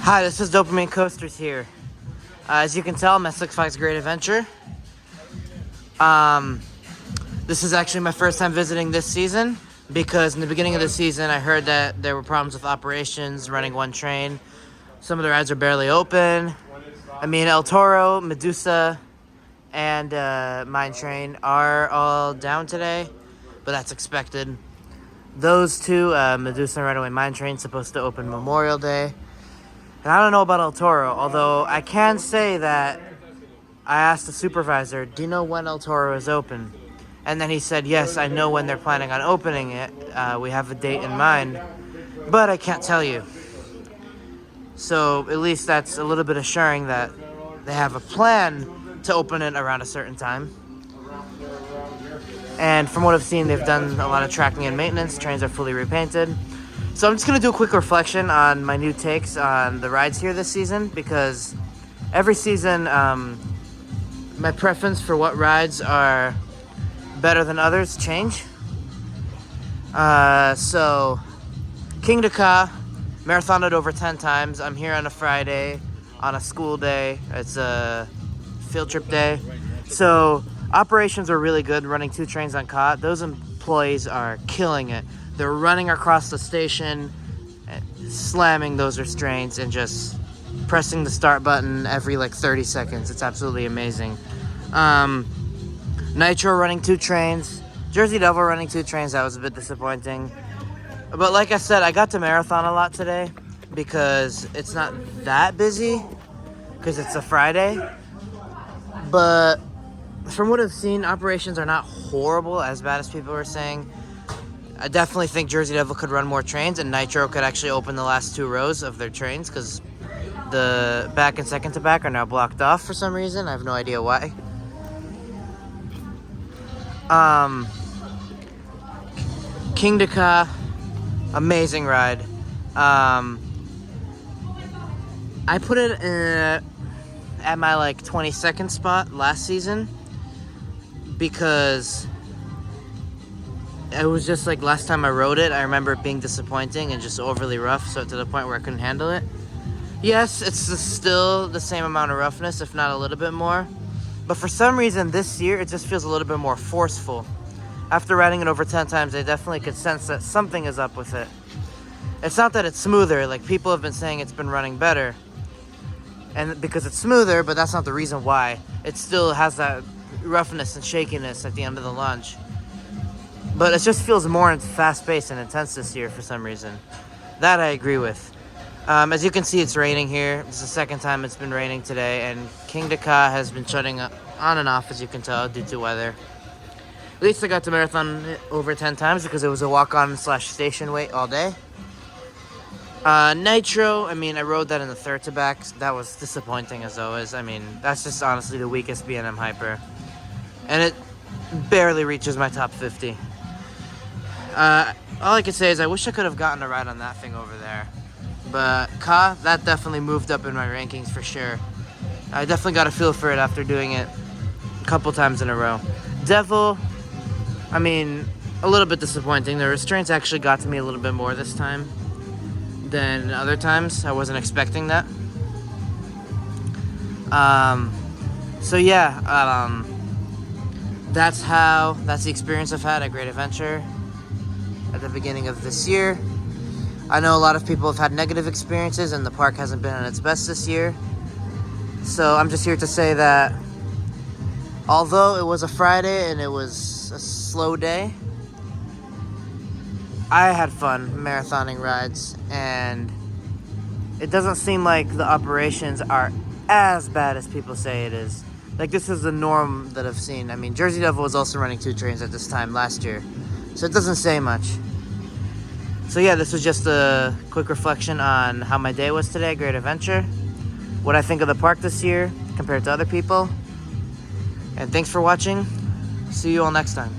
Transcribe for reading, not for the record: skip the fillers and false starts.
Hi, this is Dopamine Coasters here. As you can tell, I'm at Six Flags Great Adventure. This is actually my first time visiting this season because in the beginning of the season, I heard that there were problems with operations, running one train. Some of the rides are barely open. I mean, El Toro, Medusa, and Mine Train are all down today, but that's expected. Those two, Medusa and Runaway Mine Train, supposed to open Memorial Day. And I don't know about El Toro, although I can say that I asked the supervisor, do you know when El Toro is open? And then he said, yes, I know when they're planning on opening it. We have a date in mind, but I can't tell you. So at least that's a little bit assuring that they have a plan to open it around a certain time. And from what I've seen, they've done a lot of tracking and maintenance. Trains are fully repainted. So I'm just going to do a quick reflection on my new takes on the rides here this season, because every season my preference for what rides are better than others change. So King to Ka, marathoned over 10 times. I'm here on a Friday, on a school day. It's a field trip day. So operations are really good, running 2 trains on Ka. Those employees are killing it. They're running across the station, slamming those restraints, and just pressing the start button every like 30 seconds. It's absolutely amazing. Nitro running 2 trains. Jersey Devil running 2 trains. That was a bit disappointing. But like I said, I got to marathon a lot today because it's not that busy because it's a Friday. But from what I've seen, operations are not horrible, as bad as people were saying. I definitely think Jersey Devil could run more trains, and Nitro could actually open the last 2 rows of their trains because the back and second to back are now blocked off for some reason. I have no idea why. King to Ka, amazing ride. I put it at my like 22nd spot last season because it was just like last time I rode it, I remember it being disappointing and just overly rough, so to the point where I couldn't handle it. Yes, it's still the same amount of roughness, if not a little bit more. But for some reason this year, it just feels a little bit more forceful. After riding it over 10 times, I definitely could sense that something is up with it. It's not that it's smoother, like people have been saying it's been running better. And because it's smoother, but that's not the reason why. It still has that roughness and shakiness at the end of the launch. But it just feels more fast-paced and intense this year for some reason. That I agree with. As you can see, it's raining here. It's the second time it's been raining today, and King to Ka has been shutting on and off, as you can tell, due to weather. At least I got to marathon it over 10 times because it was a walk-on / station wait all day. Nitro, I mean, I rode that in the third to back. That was disappointing as always. I mean, that's just honestly the weakest B&M hyper. And it barely reaches my top 50. All I can say is I wish I could have gotten a ride on that thing over there. But Ka, that definitely moved up in my rankings for sure. I definitely got a feel for it after doing it a couple times in a row. Devil, I mean, a little bit disappointing. The restraints actually got to me a little bit more this time than other times. I wasn't expecting that. So yeah, that's the experience I've had at Great Adventure at the beginning of this year. I know a lot of people have had negative experiences and the park hasn't been at its best this year. So I'm just here to say that although it was a Friday and it was a slow day, I had fun marathoning rides, and it doesn't seem like the operations are as bad as people say it is. Like, this is the norm that I've seen. I mean, Jersey Devil was also running 2 trains at this time last year, so it doesn't say much. So yeah, this was just a quick reflection on how my day was today at Great Adventure, what I think of the park this year compared to other people, and thanks for watching. See you all next time.